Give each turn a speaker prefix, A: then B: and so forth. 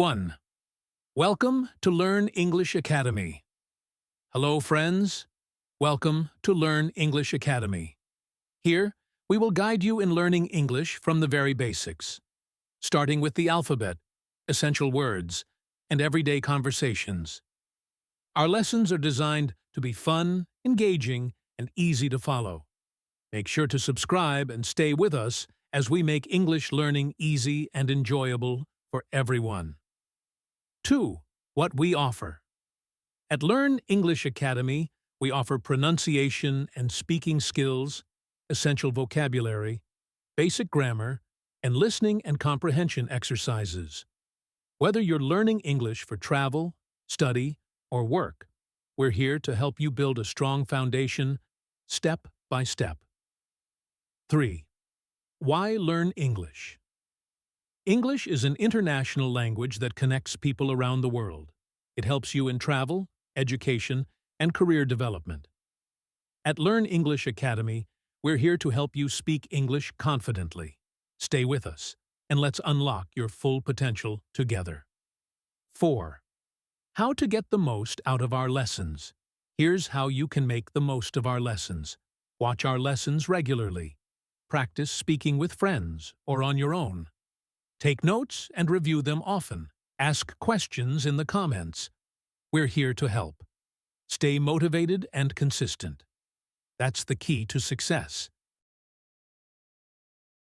A: 1. Welcome to Learn English Academy. Hello, friends. Welcome to Learn English Academy. Here, we will guide you in learning English from the very basics, starting with the alphabet, essential words, and everyday conversations. Our lessons are designed to be fun, engaging, and easy to follow. Make sure to subscribe and stay with us as we make English learning easy and enjoyable for everyone. 2. What we offer. At Learn English Academy, we offer pronunciation and speaking skills, essential vocabulary, basic grammar, and listening and comprehension exercises. Whether you're learning English for travel, study, or work, we're here to help you build a strong foundation, step by step. 3. Why learn English? English is an international language that connects people around the world. It helps you in travel, education, and career development. At Learn English Academy, we're here to help you speak English confidently. Stay with us, and let's unlock your full potential together. 4. How to get the most out of our lessons. Here's how you can make the most of our lessons. Watch our lessons regularly. Practice speaking with friends or on your own. Take notes and review them often. Ask questions in the comments. We're here to help. Stay motivated and consistent. That's the key to success.